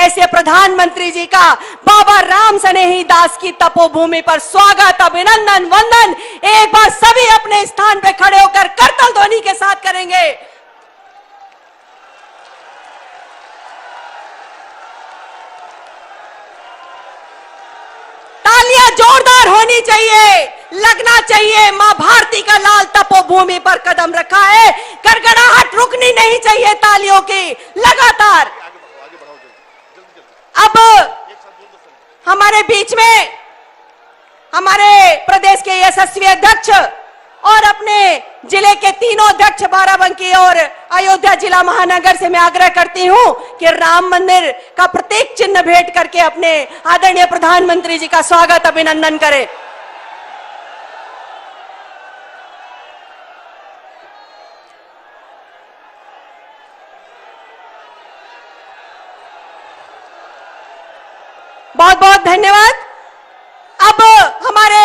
ऐसे प्रधानमंत्री जी का बाबा राम स्नेही दास की तपोभूमि पर स्वागत, अभिनंदन, वंदन एक बार सभी अपने स्थान पे खड़े होकर करतल ध्वनि के साथ करेंगे। तालियां जोरदार होनी चाहिए, लगना चाहिए। मां भारती का लाल तपोभूमि पर कदम रखा है, गड़गड़ाहट रुकनी नहीं चाहिए तालियों की, लगातार। अब हमारे बीच में हमारे प्रदेश के यशस्वी अध्यक्ष और अपने जिले के तीनों अध्यक्ष बाराबंकी और अयोध्या जिला महानगर से मैं आग्रह करती हूं कि राम मंदिर का प्रतीक चिन्ह भेंट करके अपने आदरणीय प्रधानमंत्री जी का स्वागत, अभिनंदन करें। बहुत बहुत धन्यवाद। अब हमारे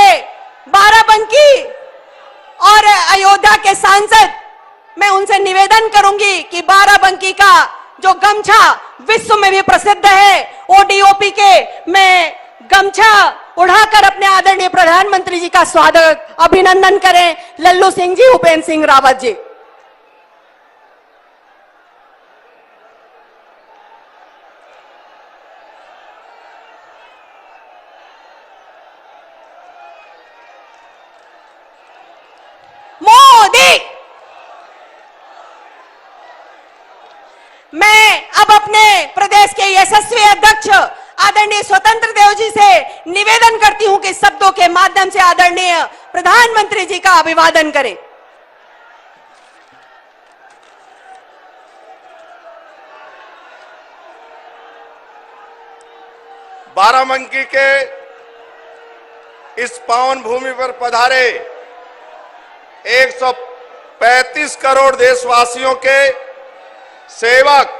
बाराबंकी और अयोध्या के सांसद, मैं उनसे निवेदन करूंगी कि बाराबंकी का जो गमछा विश्व में भी प्रसिद्ध है, ओडीओपी के, मैं गमछा उड़ाकर अपने आदरणीय प्रधानमंत्री जी का स्वागत, अभिनंदन करें। लल्लू सिंह जी, उपेंद्र सिंह रावत जी। मोदी, मैं अब अपने प्रदेश के यशस्वी अध्यक्ष आदरणीय स्वतंत्र देव जी से निवेदन करती हूं कि शब्दों के माध्यम से आदरणीय प्रधानमंत्री जी का अभिवादन करें। बाराबंकी के इस पावन भूमि पर पधारे 135 करोड़ देशवासियों के सेवक,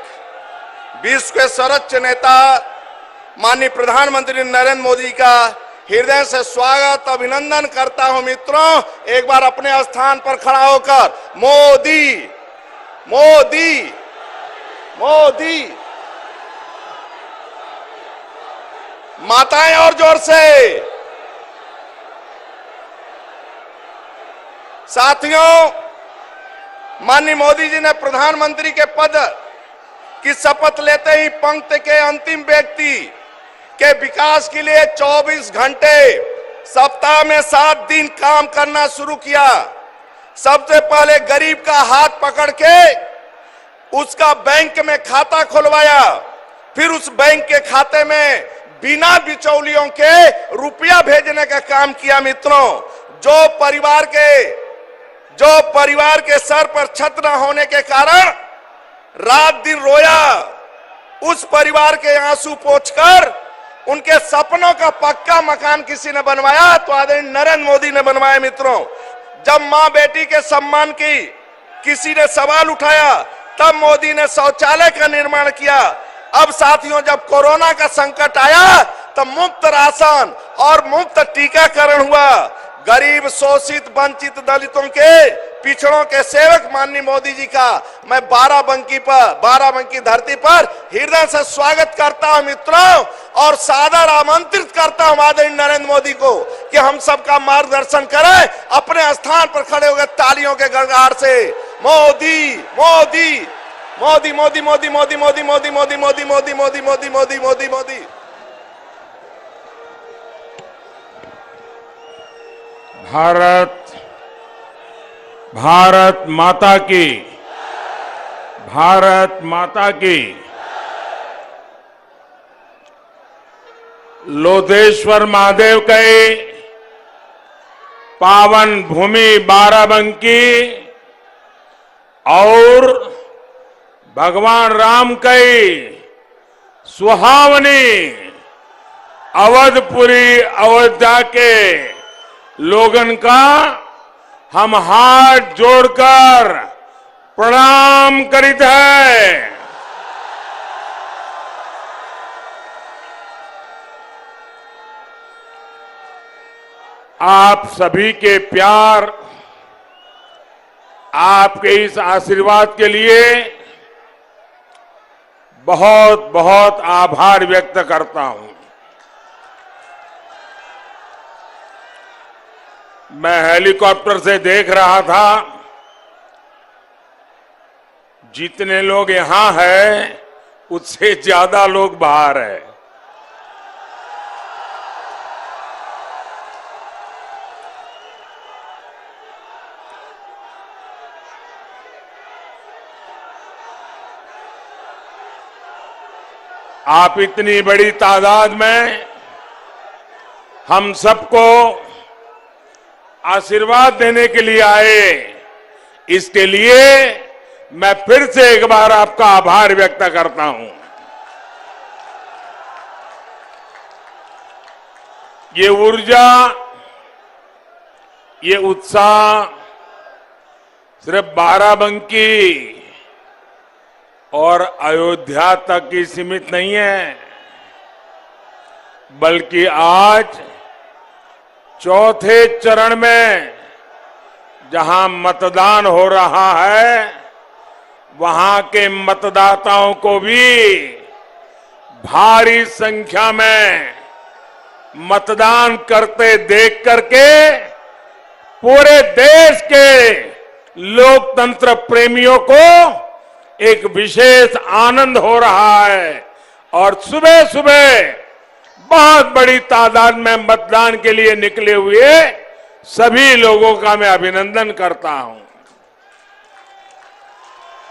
विश्व के सर्वोच्च नेता माननीय प्रधानमंत्री नरेंद्र मोदी का हृदय से स्वागत, अभिनंदन करता हूं। मित्रों, एक बार अपने स्थान पर खड़ा होकर मोदी मोदी मोदी, माताएं और जोर से। साथियों, माननीय मोदी जी ने प्रधानमंत्री के पद की शपथ लेते ही पंक्ति के अंतिम व्यक्ति के विकास के लिए 24 घंटे सप्ताह में 7 दिन काम करना शुरू किया। सबसे पहले गरीब का हाथ पकड़ के उसका बैंक में खाता खुलवाया, फिर उस बैंक के खाते में बिना बिचौलियों के रुपया भेजने का काम किया। मित्रों, जो परिवार के सर पर छत न होने के कारण रात दिन रोया, उस परिवार के आंसू पोंछकर उनके सपनों का पक्का मकान किसी ने बनवाया तो आदरणीय नरेंद्र मोदी ने बनवाया। मित्रों, जब मां बेटी के सम्मान की किसी ने सवाल उठाया तब मोदी ने शौचालय का निर्माण किया। अब साथियों, जब कोरोना का संकट आया तब मुफ्त राशन और मुफ्त टीकाकरण हुआ। गरीब, शोषित, वंचित, दलितों के, पिछड़ों के सेवक माननीय मोदी जी का मैं बाराबंकी धरती पर हृदय से स्वागत करता हूं। मित्रों, और सादर आमंत्रित करता हूं आदरणीय नरेंद्र मोदी को कि हम सबका मार्गदर्शन करें, अपने स्थान पर खड़े होकर तालियों के गड़गड़ाहट से मोदी मोदी मोदी मोदी मोदी मोदी मोदी मोदी मोदी मोदी मोदी मोदी मोदी मोदी मोदी मोदी। भारत माता की, भारत माता की। लोधेश्वर महादेव के पावन भूमि बाराबंकी और भगवान राम की सुहावनी अवधपुरी अयोध्या के लोगन का हम हाथ जोड़कर प्रणाम करित है। आप सभी के प्यार, आपके इस आशीर्वाद के लिए बहुत बहुत आभार व्यक्त करता हूं। मैं हेलीकॉप्टर से देख रहा था, जितने लोग यहां हैं उससे ज्यादा लोग बाहर हैं। आप इतनी बड़ी तादाद में हम सबको आशीर्वाद देने के लिए आए, इसके लिए मैं फिर से एक बार आपका आभार व्यक्त करता हूं। ये ऊर्जा, ये उत्साह सिर्फ बाराबंकी और अयोध्या तक ही सीमित नहीं है, बल्कि आज चौथे चरण में जहां मतदान हो रहा है, वहां के मतदाताओं को भी भारी संख्या में मतदान करते देख करके पूरे देश के लोकतंत्र प्रेमियों को एक विशेष आनंद हो रहा है। और सुबह सुबह बहुत बड़ी तादाद में मतदान के लिए निकले हुए सभी लोगों का मैं अभिनंदन करता हूं।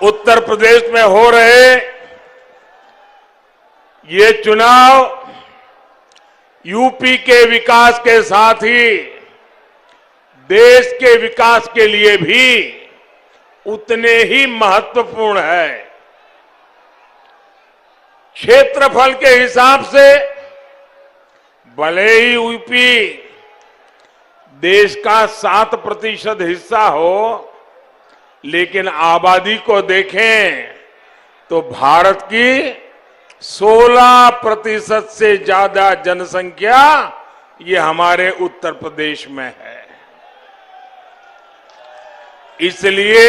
उत्तर प्रदेश में हो रहे ये चुनाव यूपी के विकास के साथ ही देश के विकास के लिए भी उतने ही महत्वपूर्ण है। क्षेत्रफल के हिसाब से भले ही यूपी देश का 7% हिस्सा हो, लेकिन आबादी को देखें तो भारत की 16% से ज्यादा जनसंख्या ये हमारे उत्तर प्रदेश में है। इसलिए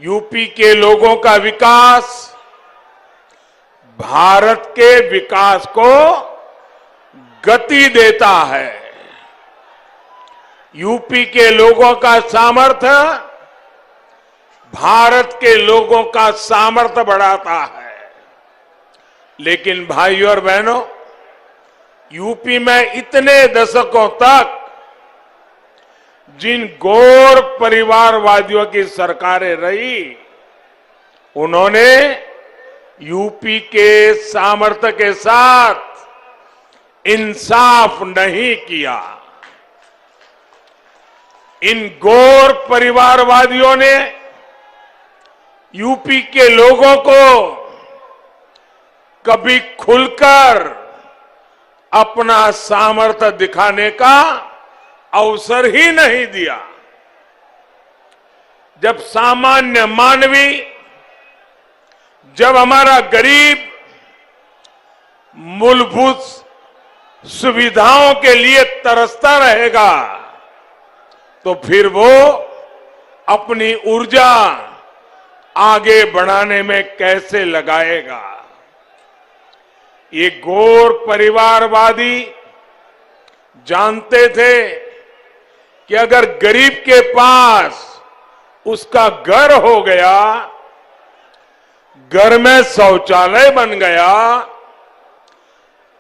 यूपी के लोगों का विकास भारत के विकास को गति देता है। यूपी के लोगों का सामर्थ्य भारत के लोगों का सामर्थ्य बढ़ाता है। लेकिन भाइयों और बहनों, यूपी में इतने दशकों तक जिन गौर परिवारवादियों की सरकारें रही, उन्होंने यूपी के सामर्थ्य के साथ इंसाफ नहीं किया। इन गौर परिवारवादियों ने यूपी के लोगों को कभी खुलकर अपना सामर्थ्य दिखाने का अवसर ही नहीं दिया। जब सामान्य मानवी, जब हमारा गरीब मूलभूत सुविधाओं के लिए तरसता रहेगा, तो फिर वो अपनी ऊर्जा आगे बढ़ाने में कैसे लगाएगा। ये गौर परिवारवादी जानते थे कि अगर गरीब के पास उसका घर हो गया, घर में शौचालय बन गया,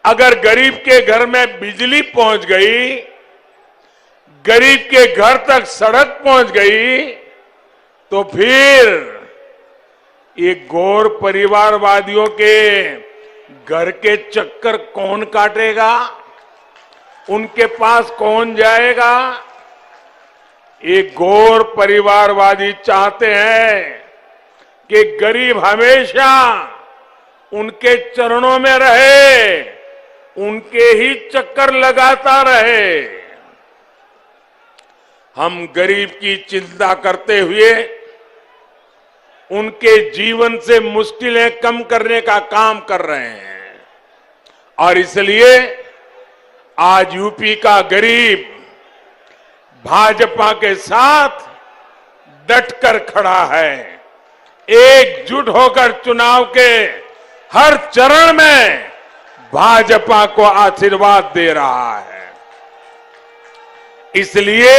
अगर गरीब के घर में बिजली पहुंच गई, गरीब के घर तक सड़क पहुंच गई, तो फिर ये गौर परिवारवादियों के घर के चक्कर कौन काटेगा, उनके पास कौन जाएगा। ये गौर परिवारवादी चाहते हैं कि गरीब हमेशा उनके चरणों में रहे, उनके ही चक्कर लगाता रहे। हम गरीब की चिंता करते हुए उनके जीवन से मुश्किलें कम करने का काम कर रहे हैं। और इसलिए आज यूपी का गरीब भाजपा के साथ डटकर खड़ा है। एकजुट होकर चुनाव के हर चरण में भाजपा को आशीर्वाद दे रहा है। इसलिए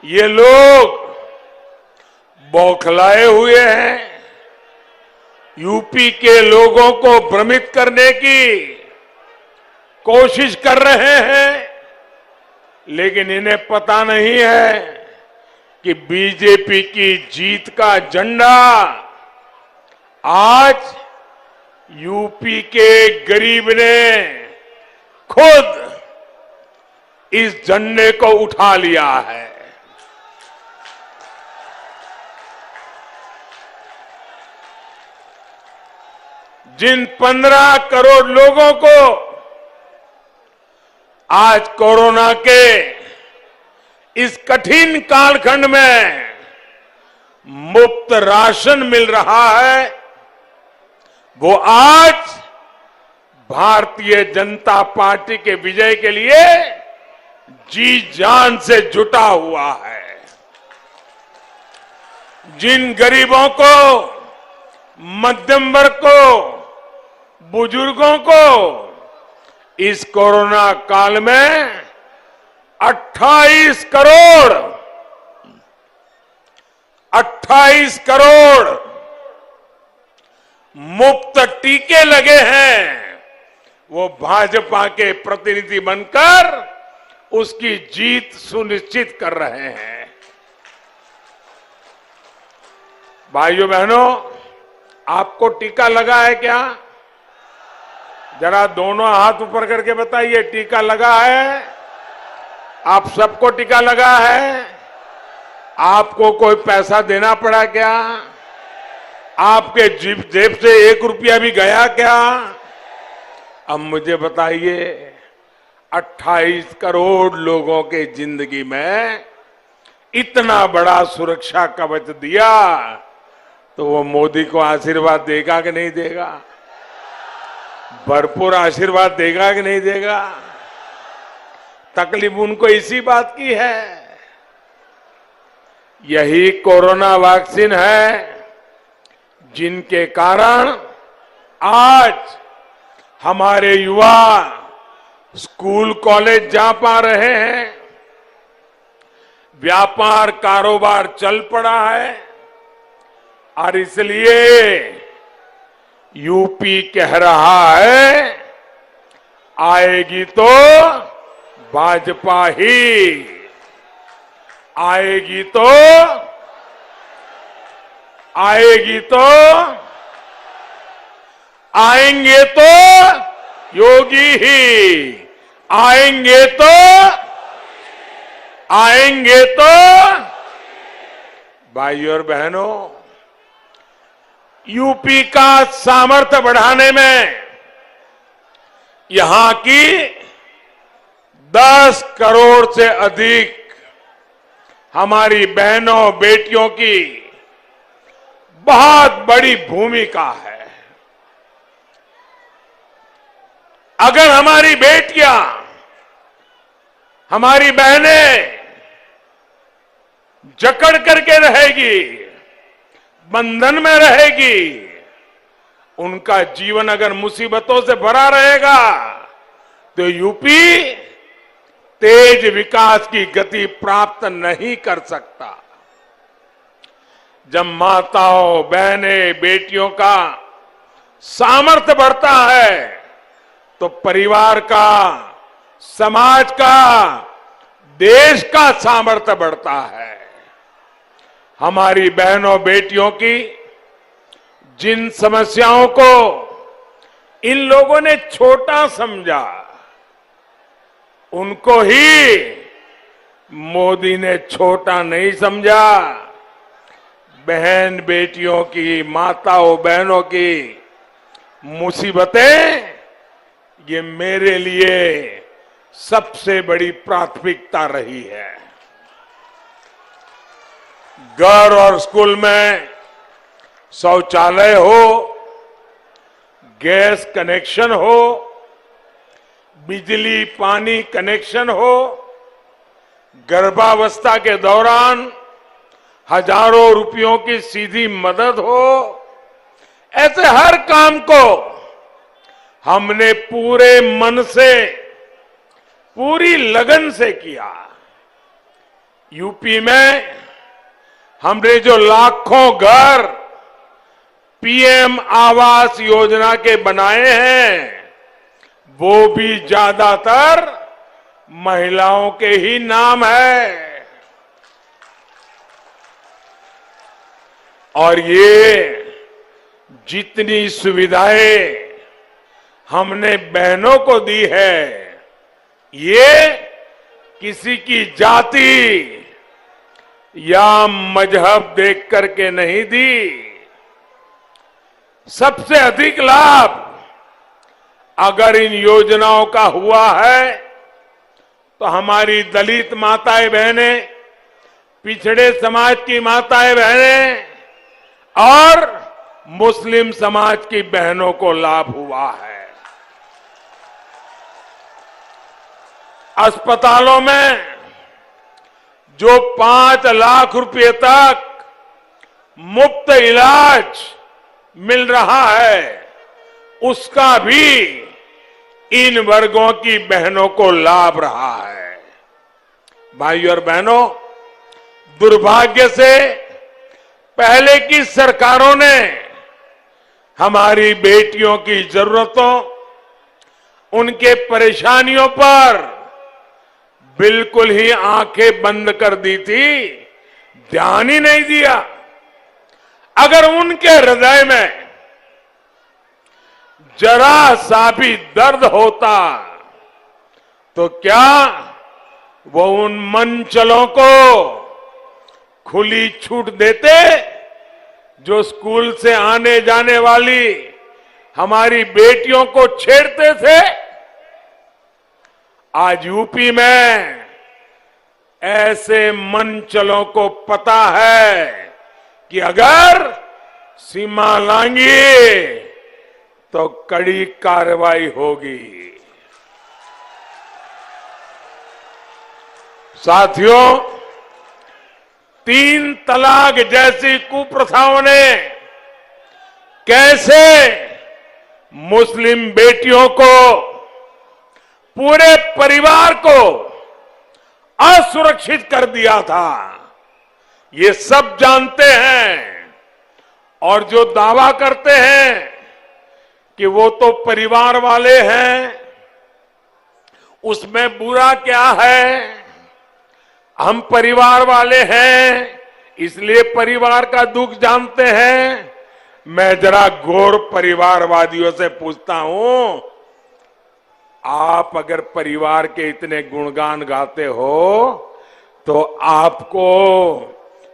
ये लोग बौखलाए हुए हैं, यूपी के लोगों को भ्रमित करने की कोशिश कर रहे हैं, लेकिन इन्हें पता नहीं है कि बीजेपी की जीत का झंडा आज यूपी के गरीब ने खुद इस झंडे को उठा लिया है। जिन 15 करोड़ लोगों को आज कोरोना के इस कठिन कालखंड में मुफ्त राशन मिल रहा है, वो आज भारतीय जनता पार्टी के विजय के लिए जी जान से जुटा हुआ है। जिन गरीबों को, मध्यम वर्ग को, बुजुर्गों को इस कोरोना काल में 28 करोड़ मुफ्त टीके लगे हैं, वो भाजपा के प्रतिनिधि बनकर उसकी जीत सुनिश्चित कर रहे हैं। भाइयों बहनों, आपको टीका लगा है क्या? जरा दोनों हाथ ऊपर करके बताइए, टीका लगा है? आप सबको टीका लगा है? आपको कोई पैसा देना पड़ा क्या? आपके जेब से 1 रुपया भी गया क्या? अब मुझे बताइए, 28 करोड़ लोगों के जिंदगी में इतना बड़ा सुरक्षा कवच दिया, तो वो मोदी को आशीर्वाद देगा कि नहीं देगा? भरपूर आशीर्वाद देगा कि नहीं देगा? तकलीफ उनको इसी बात की है। यही कोरोना वैक्सीन है जिनके कारण आज हमारे युवा स्कूल कॉलेज जा पा रहे हैं, व्यापार कारोबार चल पड़ा है, और इसलिए यूपी कह रहा है, आएगी तो भाजपा ही, आएगी तो आएंगे तो योगी ही, आएंगे तो भाइयों और बहनों, यूपी का सामर्थ्य बढ़ाने में यहां की 10 करोड़ से अधिक हमारी बहनों बेटियों की बहुत बड़ी भूमिका है। अगर हमारी बेटियां, हमारी बहनें जकड़ करके रहेगी, बंधन में रहेगी, उनका जीवन अगर मुसीबतों से भरा रहेगा, तो यूपी तेज विकास की गति प्राप्त नहीं कर सकता। जब माताओं, बहनें, बेटियों का सामर्थ्य बढ़ता है, तो परिवार का, समाज का, देश का सामर्थ्य बढ़ता है। हमारी बहनों बेटियों की जिन समस्याओं को इन लोगों ने छोटा समझा, उनको ही मोदी ने छोटा नहीं समझा। बहन बेटियों की, माताओं बहनों की मुसीबतें, ये मेरे लिए सबसे बड़ी प्राथमिकता रही है। घर और स्कूल में शौचालय हो, गैस कनेक्शन हो, बिजली पानी कनेक्शन हो, गर्भावस्था के दौरान हजारों रुपयों की सीधी मदद हो, ऐसे हर काम को हमने पूरे मन से, पूरी लगन से किया। यूपी में हमने जो लाखों घर पीएम आवास योजना के बनाए हैं, वो भी ज्यादातर महिलाओं के ही नाम है। और ये जितनी सुविधाएं हमने बहनों को दी है, ये किसी की जाति या मजहब देख करके नहीं दी। सबसे अधिक लाभ अगर इन योजनाओं का हुआ है तो हमारी दलित माताएं बहनें, पिछड़े समाज की माताएं बहनें और मुस्लिम समाज की बहनों को लाभ हुआ है। अस्पतालों में जो 5 लाख रुपए तक मुफ्त इलाज मिल रहा है, उसका भी इन वर्गों की बहनों को लाभ रहा है। भाइयों और बहनों, दुर्भाग्य से पहले की सरकारों ने हमारी बेटियों की जरूरतों, उनके परेशानियों पर बिल्कुल ही आंखें बंद कर दी थी, ध्यान ही नहीं दिया। अगर उनके हृदय में जरा सा भी दर्द होता तो क्या वो उन मंचलों को खुली छूट देते जो स्कूल से आने जाने वाली हमारी बेटियों को छेड़ते थे? आज यूपी में ऐसे मंचलों को पता है कि अगर सीमा लांगी तो कड़ी कार्रवाई होगी। साथियों, 3 तलाक जैसी कुप्रथाओं ने कैसे मुस्लिम बेटियों को, पूरे परिवार को असुरक्षित कर दिया था, ये सब जानते हैं। और जो दावा करते हैं कि वो तो परिवार वाले हैं, उसमें बुरा क्या है? हम परिवार वाले हैं इसलिए परिवार का दुख जानते हैं। मैं जरा गौर परिवारवादियों से पूछता हूं, आप अगर परिवार के इतने गुणगान गाते हो तो आपको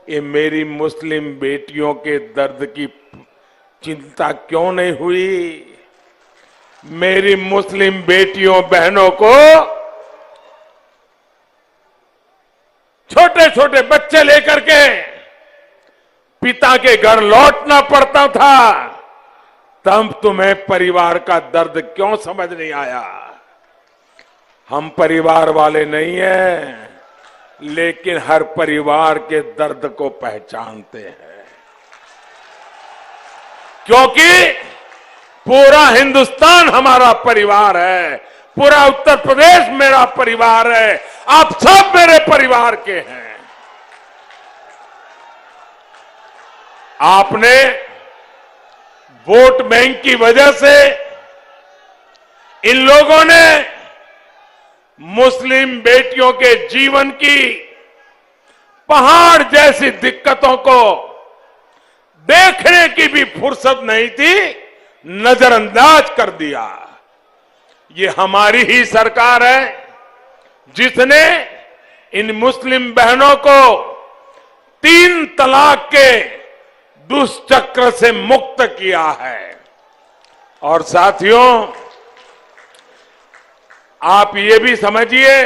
ये मेरी मुस्लिम बेटियों के दर्द की चिंता क्यों नहीं हुई? मेरी मुस्लिम बेटियों बहनों को छोटे छोटे बच्चे लेकर के पिता के घर लौटना पड़ता था, तब तुम्हें परिवार का दर्द क्यों समझ नहीं आया? हम परिवार वाले नहीं हैं, लेकिन हर परिवार के दर्द को पहचानते हैं, क्योंकि पूरा हिंदुस्तान हमारा परिवार है, पूरा उत्तर प्रदेश मेरा परिवार है, आप सब मेरे परिवार के हैं। आपने वोट बैंक की वजह से इन लोगों ने मुस्लिम बेटियों के जीवन की पहाड़ जैसी दिक्कतों को देखने की भी फुर्सत नहीं थी, नजरअंदाज कर दिया। ये हमारी ही सरकार है जिसने इन मुस्लिम बहनों को 3 तलाक के दुष्चक्र से मुक्त किया है। और साथियों, आप ये भी समझिए,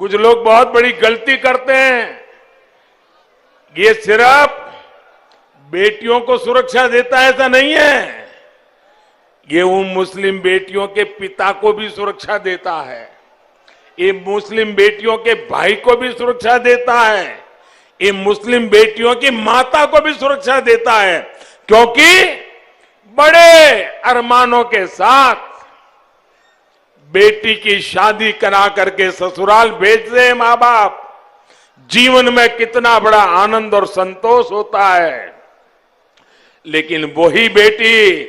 कुछ लोग बहुत बड़ी गलती करते हैं। ये सिर्फ बेटियों को सुरक्षा देता है ऐसा नहीं है, ये उन मुस्लिम बेटियों के पिता को भी सुरक्षा देता है, ये मुस्लिम बेटियों के भाई को भी सुरक्षा देता है, ये मुस्लिम बेटियों की माता को भी सुरक्षा देता है, क्योंकि बड़े अरमानों के साथ बेटी की शादी करा करके ससुराल भेजते हैं मां बाप। जीवन में कितना बड़ा आनंद और संतोष होता है, लेकिन वही बेटी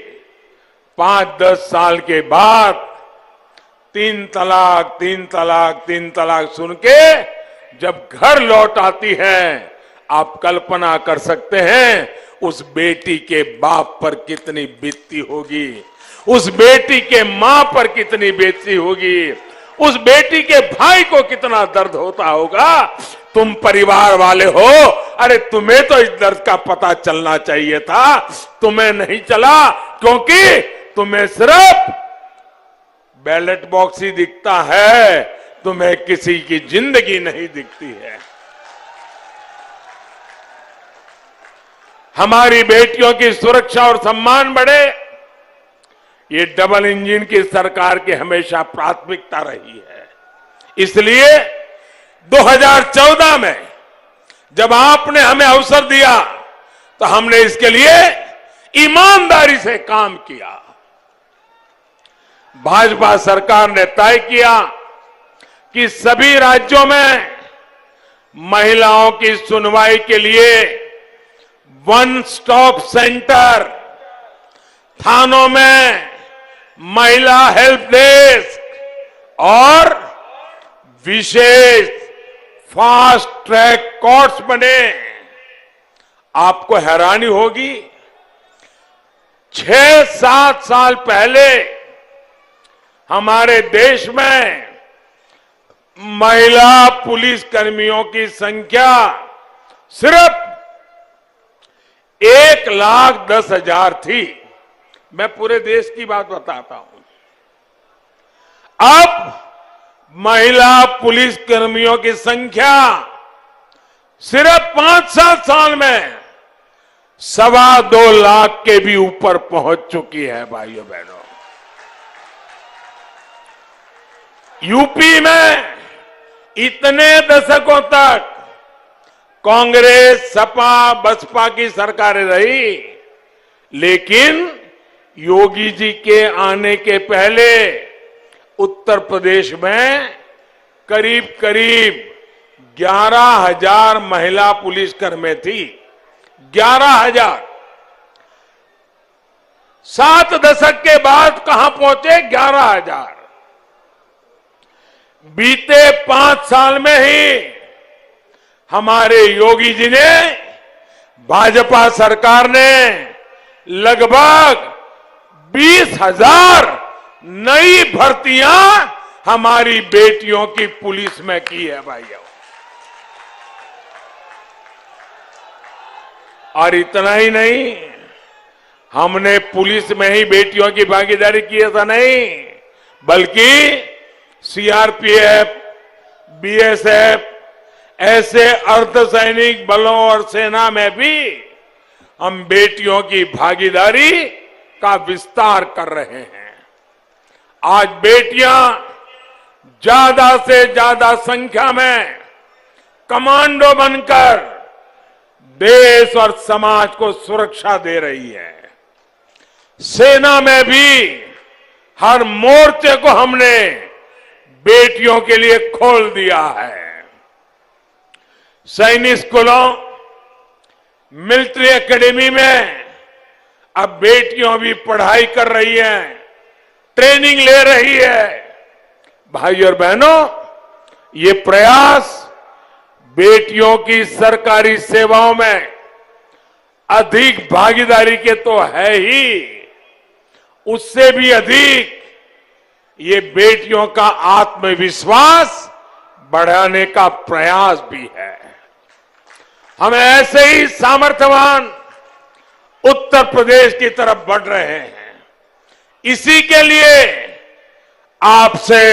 5-10 साल के बाद 3 तलाक 3 तलाक 3 तलाक सुन के जब घर लौट आती है, आप कल्पना कर सकते हैं उस बेटी के बाप पर कितनी बीतती होगी, उस बेटी के मां पर कितनी बीतती होगी, उस बेटी के भाई को कितना दर्द होता होगा। तुम परिवार वाले हो, अरे तुम्हें तो इस दर्द का पता चलना चाहिए था, तुम्हें नहीं चला, क्योंकि तुम्हें सिर्फ बैलेट बॉक्स ही दिखता है, तुम्हें किसी की जिंदगी नहीं दिखती है। हमारी बेटियों की सुरक्षा और सम्मान बढ़े, ये डबल इंजन की सरकार की हमेशा प्राथमिकता रही है। इसलिए 2014 में जब आपने हमें अवसर दिया तो हमने इसके लिए ईमानदारी से काम किया। भाजपा सरकार ने तय किया कि सभी राज्यों में महिलाओं की सुनवाई के लिए वन स्टॉप सेंटर, थानों में महिला हेल्प डेस्क और विशेष फास्ट ट्रैक कोर्ट्स बने। आपको हैरानी होगी, 6-7 साल पहले हमारे देश में महिला पुलिस कर्मियों की संख्या सिर्फ 1,10,000 थी। मैं पूरे देश की बात बताता हूं। अब महिला पुलिस कर्मियों की संख्या सिर्फ 5-7 साल में 2.25 लाख के भी ऊपर पहुंच चुकी है। भाइयों बहनों, यूपी में इतने दशकों तक कांग्रेस, सपा, बसपा की सरकारें रही, लेकिन योगी जी के आने के पहले उत्तर प्रदेश में करीब करीब 11,000 महिला पुलिसकर्मी थी। 11,000। 7 दशक के बाद कहां पहुंचे? 11,000। बीते 5 साल में ही हमारे योगी जी ने, भाजपा सरकार ने लगभग 20,000 नई भर्तियां हमारी बेटियों की पुलिस में की है भाइयों। और इतना ही नहीं, हमने पुलिस में ही बेटियों की भागीदारी की ऐसा नहीं, बल्कि सीआरपीएफ, बीएसएफ, ऐसे अर्धसैनिक बलों और सेना में भी हम बेटियों की भागीदारी का विस्तार कर रहे हैं। आज बेटियां ज्यादा से ज्यादा संख्या में कमांडो बनकर देश और समाज को सुरक्षा दे रही है। सेना में भी हर मोर्चे को हमने बेटियों के लिए खोल दिया है। सैनिक स्कूलों, मिलिट्री एकेडमी में अब बेटियां भी पढ़ाई कर रही हैं, ट्रेनिंग ले रही है। भाइयों और बहनों, ये प्रयास बेटियों की सरकारी सेवाओं में अधिक भागीदारी के तो है ही, उससे भी अधिक ये बेटियों का आत्मविश्वास बढ़ाने का प्रयास भी है। हम ऐसे ही सामर्थ्यवान उत्तर प्रदेश की तरफ बढ़ रहे हैं। इसी के लिए आपसे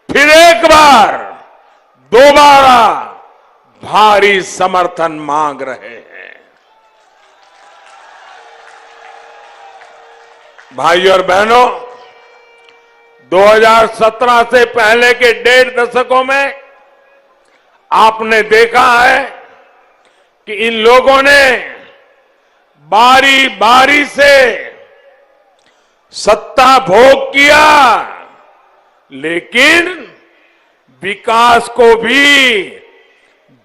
फिर एक बार दोबारा भारी समर्थन मांग रहे हैं। भाइयों और बहनों, 2017 से पहले के 1.5 दशकों में आपने देखा है कि इन लोगों ने बारी बारी से सत्ता भोग किया, लेकिन विकास को भी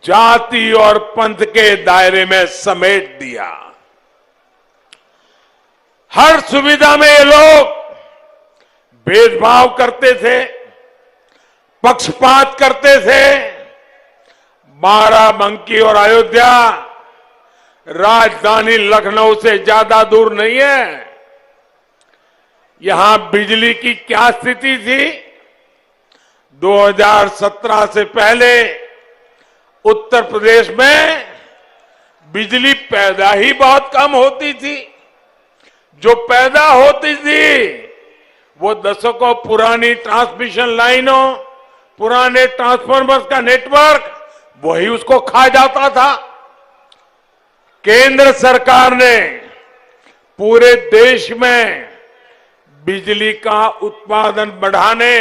जाति और पंथ के दायरे में समेट दिया। हर सुविधा में ये लोग भेदभाव करते थे, पक्षपात करते थे। बाराबंकी और अयोध्या राजधानी लखनऊ से ज्यादा दूर नहीं है। यहां बिजली की क्या स्थिति थी? 2017 से पहले उत्तर प्रदेश में बिजली पैदा ही बहुत कम होती थी। जो पैदा होती थी वो दशकों पुरानी ट्रांसमिशन लाइनों, पुराने ट्रांसफार्मर्स का नेटवर्क, वही उसको खा जाता था। केंद्र सरकार ने पूरे देश में बिजली का उत्पादन बढ़ाने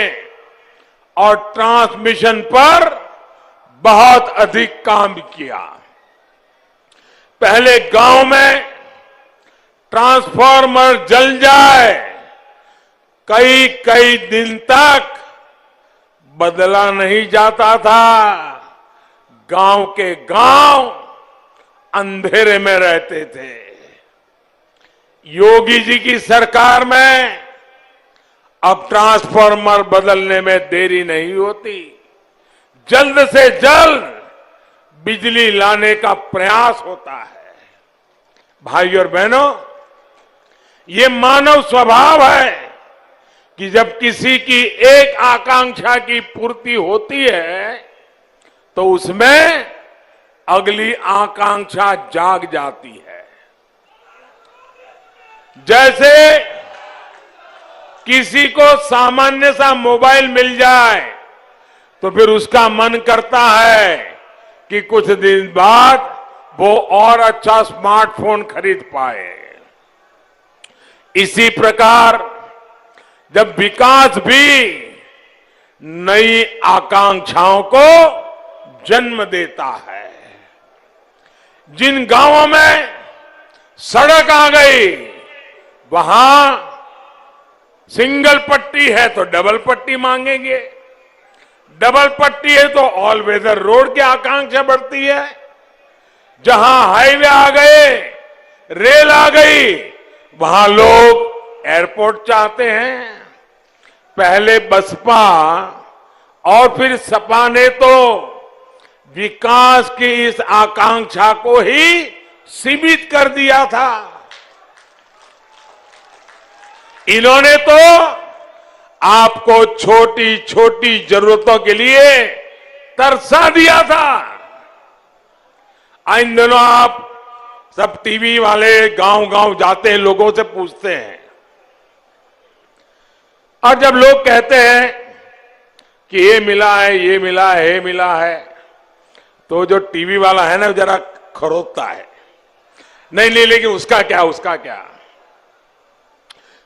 और ट्रांसमिशन पर बहुत अधिक काम किया। पहले गांव में ट्रांसफार्मर जल जाए, कई कई दिन तक बदला नहीं जाता था। गांव के गांव अंधेरे में रहते थे। योगी जी की सरकार में अब ट्रांसफार्मर बदलने में देरी नहीं होती। जल्द से जल्द बिजली लाने का प्रयास होता है। भाई और बहनों, ये मानव स्वभाव है कि जब किसी की एक आकांक्षा की पूर्ति होती है तो उसमें अगली आकांक्षा जाग जाती है। जैसे किसी को सामान्य सा मोबाइल मिल जाए तो फिर उसका मन करता है कि कुछ दिन बाद वो और अच्छा स्मार्टफोन खरीद पाए। इसी प्रकार जब विकास भी नई आकांक्षाओं को जन्म देता है, जिन गांवों में सड़क आ गई वहां सिंगल पट्टी है तो डबल पट्टी मांगेंगे, डबल पट्टी है तो ऑल वेदर रोड की आकांक्षा बढ़ती है। जहां हाईवे आ गए, रेल आ गई, वहां लोग एयरपोर्ट चाहते हैं। पहले बसपा और फिर सपा ने तो विकास की इस आकांक्षा को ही सीमित कर दिया था। इन्होंने तो आपको छोटी छोटी जरूरतों के लिए तरसा दिया था। इन दिनों आप सब टीवी वाले गांव गांव जाते हैं, लोगों से पूछते हैं, और जब लोग कहते हैं कि ये मिला है, ये मिला है, ये मिला है, तो जो टीवी वाला है ना जरा खरोदता है, नहीं नहीं लेकिन उसका क्या, उसका क्या।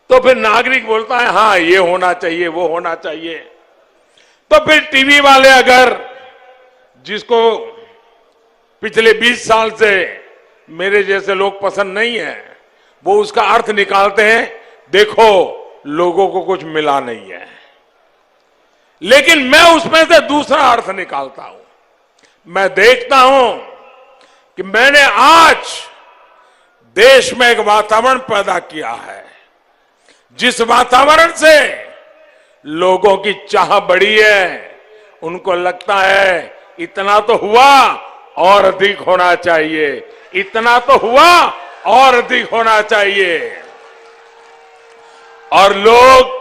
तो फिर नागरिक बोलता है हाँ ये होना चाहिए, वो होना चाहिए। तो फिर टीवी वाले अगर जिसको पिछले 20 साल से मेरे जैसे लोग पसंद नहीं है, वो उसका अर्थ निकालते हैं, देखो लोगों को कुछ मिला नहीं है। लेकिन मैं उसमें से दूसरा अर्थ निकालता हूं। मैं देखता हूं कि मैंने आज देश में एक वातावरण पैदा किया है, जिस वातावरण से लोगों की चाह बढ़ी है। उनको लगता है इतना तो हुआ और अधिक होना चाहिए, इतना तो हुआ और अधिक होना चाहिए। और लोग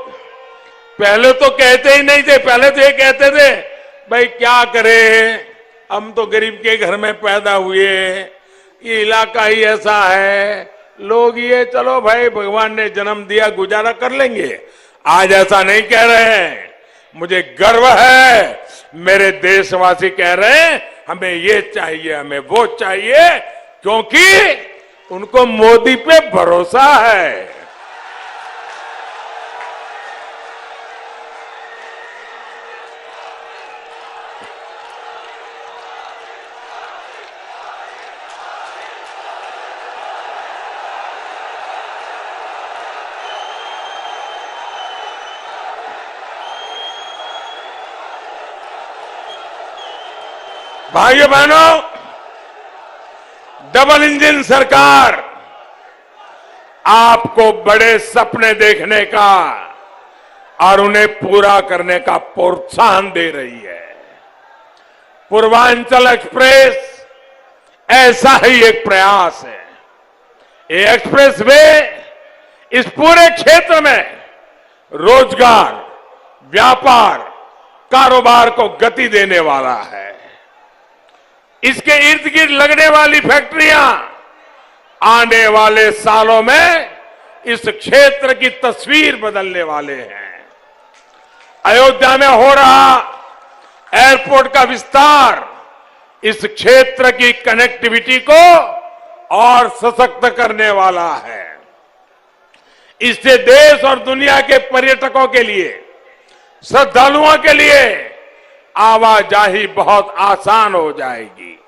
पहले तो कहते ही नहीं थे, पहले तो ये कहते थे भाई क्या करें, हम तो गरीब के घर में पैदा हुए, ये इलाका ही ऐसा है, लोग ये चलो भाई भगवान ने जन्म दिया गुजारा कर लेंगे। आज ऐसा नहीं कह रहे हैं। मुझे गर्व है, मेरे देशवासी कह रहे हैं हमें ये चाहिए, हमें वो चाहिए, क्योंकि उनको मोदी पे भरोसा है। भाइयों बहनों, डबल इंजन सरकार आपको बड़े सपने देखने का और उन्हें पूरा करने का प्रोत्साहन दे रही है। पूर्वांचल एक्सप्रेस ऐसा ही एक प्रयास है। ये एक्सप्रेस वे इस पूरे क्षेत्र में रोजगार, व्यापार, कारोबार को गति देने वाला है। इसके इर्द गिर्द लगने वाली फैक्ट्रियां आने वाले सालों में इस क्षेत्र की तस्वीर बदलने वाले हैं। अयोध्या में हो रहा एयरपोर्ट का विस्तार इस क्षेत्र की कनेक्टिविटी को और सशक्त करने वाला है। इससे देश और दुनिया के पर्यटकों के लिए, श्रद्धालुओं के लिए आवाजाही बहुत आसान हो जाएगी।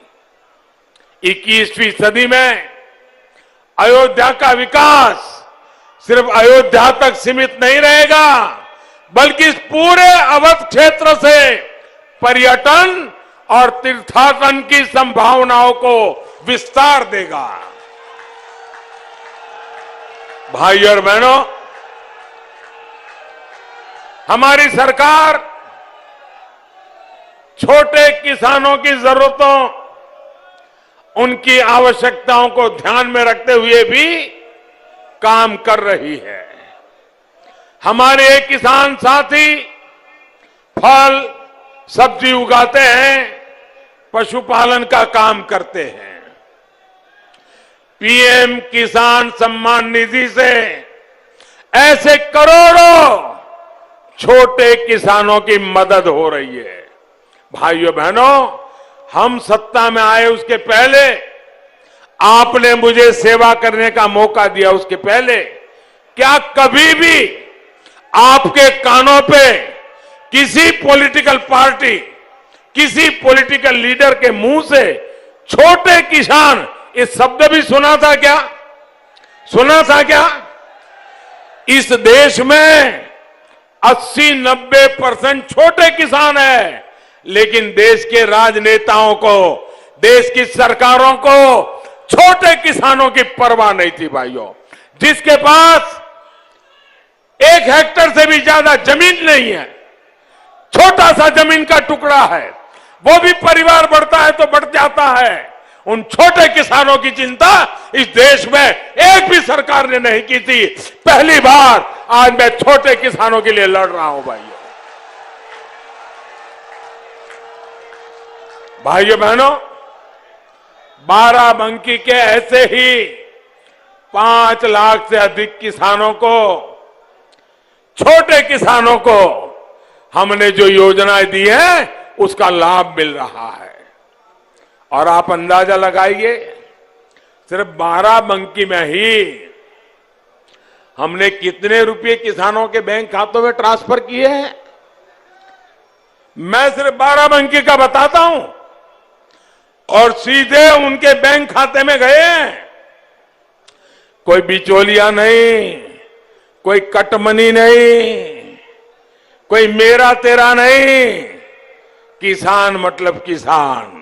21वीं सदी में अयोध्या का विकास सिर्फ अयोध्या तक सीमित नहीं रहेगा, बल्कि इस पूरे अवध क्षेत्र से पर्यटन और तीर्थाटन की संभावनाओं को विस्तार देगा। भाइयों और बहनों, हमारी सरकार छोटे किसानों की जरूरतों, उनकी आवश्यकताओं को ध्यान में रखते हुए भी काम कर रही है। हमारे किसान साथी फल, सब्जी उगाते हैं, पशुपालन का काम करते हैं। पीएम किसान सम्मान निधि से ऐसे करोड़ों छोटे किसानों की मदद हो रही है। भाइयों बहनों, हम सत्ता में आए उसके पहले, आपने मुझे सेवा करने का मौका दिया उसके पहले, क्या कभी भी आपके कानों पे किसी पॉलिटिकल पार्टी, किसी पॉलिटिकल लीडर के मुंह से छोटे किसान इस शब्द भी सुना था क्या? सुना था क्या? इस देश में 80-90% छोटे किसान हैं, लेकिन देश के राजनेताओं को, देश की सरकारों को छोटे किसानों की परवाह नहीं थी। भाइयों, जिसके पास 1 हेक्टेयर से भी ज्यादा जमीन नहीं है, छोटा सा जमीन का टुकड़ा है, वो भी परिवार बढ़ता है तो बढ़ जाता है, उन छोटे किसानों की चिंता इस देश में एक भी सरकार ने नहीं की थी। पहली बार आज मैं छोटे किसानों के लिए लड़ रहा हूं। भाइयों बहनों, बाराबंकी के ऐसे ही 5 लाख से अधिक किसानों को, छोटे किसानों को हमने जो योजनाएं दी हैं उसका लाभ मिल रहा है। और आप अंदाजा लगाइए, सिर्फ बाराबंकी में ही हमने कितने रुपए किसानों के बैंक खातों में ट्रांसफर किए हैं। मैं सिर्फ बाराबंकी का बताता हूं, और सीधे उनके बैंक खाते में गए हैं। कोई बिचौलिया नहीं, कोई कटमनी नहीं, कोई मेरा तेरा नहीं, किसान मतलब किसान।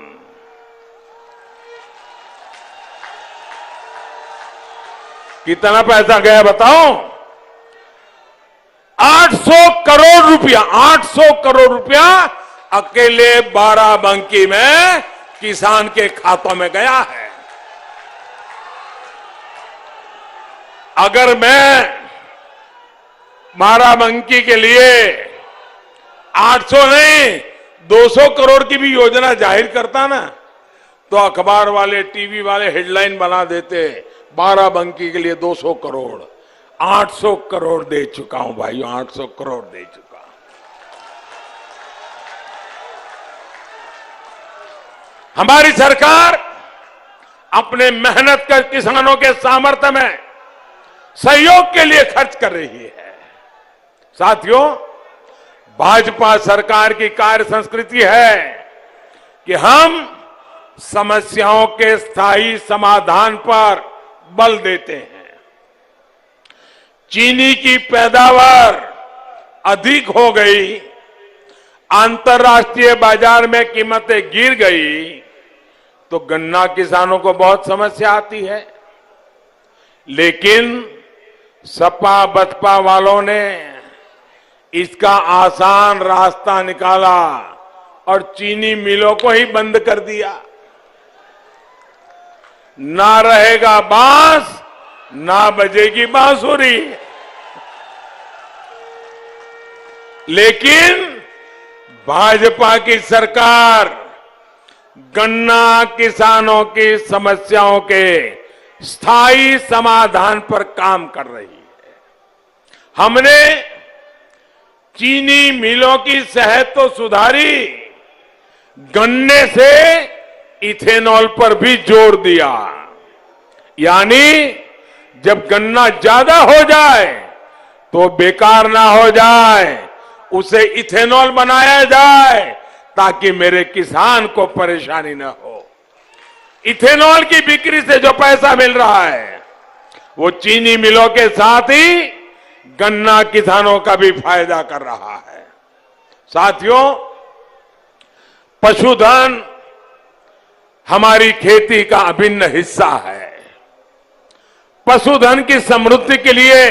कितना पैसा गया बताओ? 800 करोड़ रुपया, 800 करोड़ रुपया अकेले बाराबंकी में किसान के खातों में गया है। अगर मैं बाराबंकी के लिए 800 नहीं 200 करोड़ की भी योजना जाहिर करता ना, तो अखबार वाले, टीवी वाले हेडलाइन बना देते, बाराबंकी के लिए 200 करोड़। 800 करोड़ दे चुका हूं भाइयों, 800 करोड़ दे चुका। हमारी सरकार अपने मेहनत कर किसानों के सामर्थ्य में सहयोग के लिए खर्च कर रही है। साथियों, भाजपा सरकार की कार्य संस्कृति है कि हम समस्याओं के स्थायी समाधान पर बल देते हैं। चीनी की पैदावार अधिक हो गई, अंतर्राष्ट्रीय बाजार में कीमतें गिर गई तो गन्ना किसानों को बहुत समस्या आती है। लेकिन सपा बसपा वालों ने इसका आसान रास्ता निकाला और चीनी मिलों को ही बंद कर दिया। ना रहेगा बांस, ना बजेगी बांसुरी। लेकिन भाजपा की सरकार गन्ना किसानों की समस्याओं के स्थायी समाधान पर काम कर रही है। हमने चीनी मिलों की सेहत तो सुधारी, गन्ने से इथेनॉल पर भी जोर दिया। यानी जब गन्ना ज्यादा हो जाए तो बेकार ना हो जाए, उसे इथेनॉल बनाया जाए ताकि मेरे किसान को परेशानी न हो। इथेनॉल की बिक्री से जो पैसा मिल रहा है वो चीनी मिलों के साथ ही गन्ना किसानों का भी फायदा कर रहा है। साथियों, पशुधन हमारी खेती का अभिन्न हिस्सा है। पशुधन की समृद्धि के लिए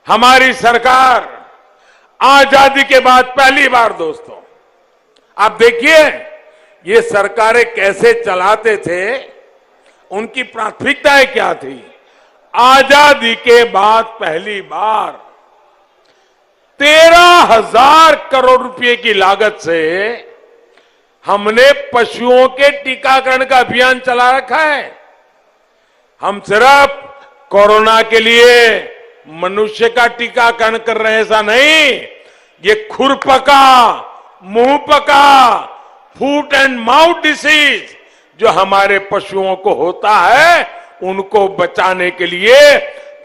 हमारी सरकार आजादी के बाद पहली बार, दोस्तों आप देखिए ये सरकारें कैसे चलाते थे, उनकी प्राथमिकताएं क्या थी। आजादी के बाद पहली बार 13,000 करोड़ रुपए की लागत से हमने पशुओं के टीकाकरण का अभियान चला रखा है। हम सिर्फ कोरोना के लिए मनुष्य का टीकाकरण कर रहे हैं ऐसा नहीं, ये खुरपका, मुंहपका, फूट एंड माउथ डिसीज जो हमारे पशुओं को होता है उनको बचाने के लिए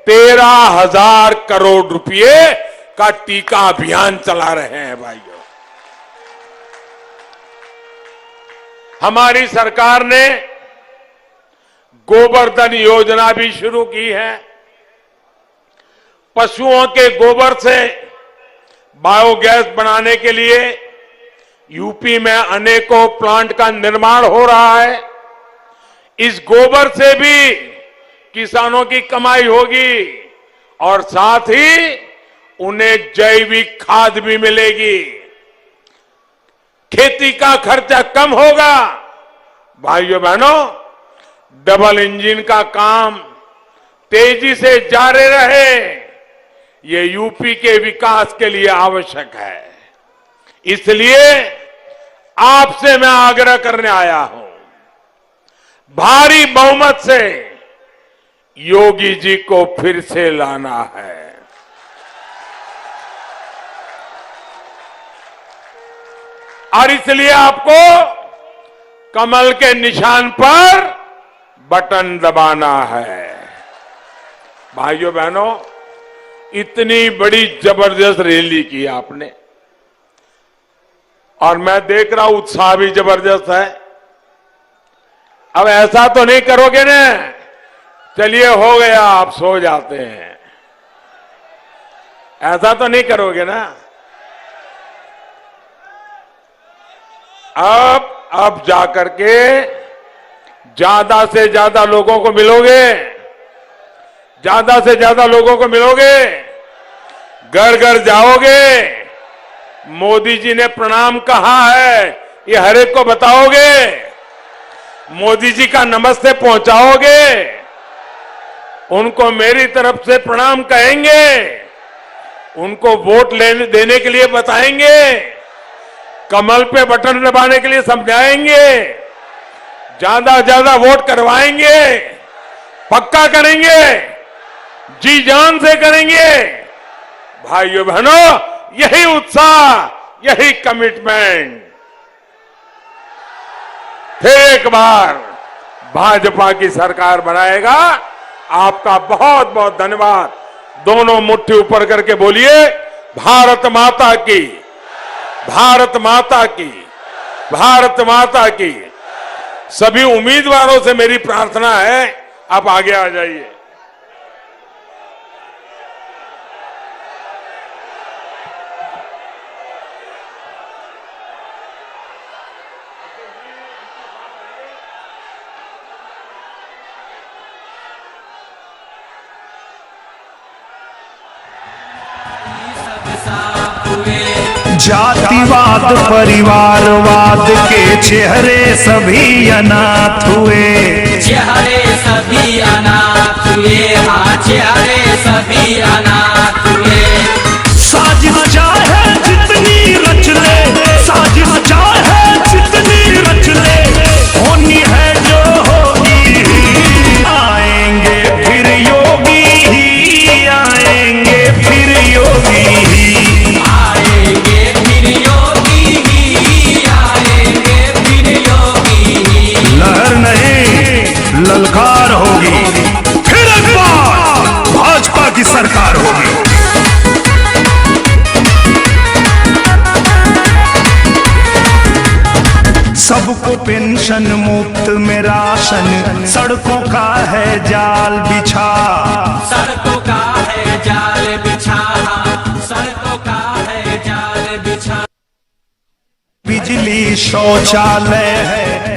13,000 करोड़ रुपए का टीका अभियान चला रहे हैं भाइयों। हमारी सरकार ने गोबर्धन योजना भी शुरू की है। पशुओं के गोबर से बायोगैस बनाने के लिए यूपी में अनेकों प्लांट का निर्माण हो रहा है। इस गोबर से भी किसानों की कमाई होगी और साथ ही उन्हें जैविक खाद भी मिलेगी। खेती का खर्चा कम होगा। भाइयों बहनों, डबल इंजन का काम तेजी से जारी रहे, ये यूपी के विकास के लिए आवश्यक है। इसलिए आपसे मैं आग्रह करने आया हूं, भारी बहुमत से योगी जी को फिर से लाना है। और इसलिए आपको कमल के निशान पर बटन दबाना है। भाइयों बहनों, इतनी बड़ी जबरदस्त रैली की आपने और मैं देख रहा हूं उत्साह भी जबरदस्त है। अब ऐसा तो नहीं करोगे ना, चलिए हो गया आप सो जाते हैं, ऐसा तो नहीं करोगे ना। अब जाकर के ज्यादा से ज्यादा लोगों को मिलोगे, ज्यादा से ज्यादा लोगों को मिलोगे, घर घर जाओगे, मोदी जी ने प्रणाम कहा है ये हर एक को बताओगे, मोदी जी का नमस्ते पहुंचाओगे, उनको मेरी तरफ से प्रणाम कहेंगे, उनको वोट देने के लिए बताएंगे, कमल पे बटन दबाने के लिए समझाएंगे, ज्यादा ज्यादा वोट करवाएंगे, पक्का करेंगे, जी जान से करेंगे। भाइयों बहनों, यही उत्साह, यही कमिटमेंट फिर एक बार भाजपा की सरकार बनाएगा। आपका बहुत बहुत धन्यवाद। दोनों मुट्ठी ऊपर करके बोलिए, भारत माता की, भारत माता की, भारत माता की। सभी उम्मीदवारों से मेरी प्रार्थना है, आप आगे आ जाइए। साफ हुए। जातिवाद परिवारवाद के चेहरे सभी अनाथ हुए। चेहरे सभी अनाथ हुए, हाँ चेहरे सभी अनाथ हुए। साजिश चाहे जितनी रच ले, साजिश चाहे जितनी रच ले, होनी है जो होगी। आएंगे फिर योगी ही, आएंगे फिर योगी ही। आएंगे फिर योगी ही, आएंगे फिर योगी ही। लहर नहीं ललकार होगी, फिर एक बार भाजपा की सरकार होगी। सबको पेंशन मुफ्त में राशन, सड़कों का है जाल बिछा। सड़कों का है जाल बिछा, सड़कों का है जाल बिछा। बिजली शौचालय है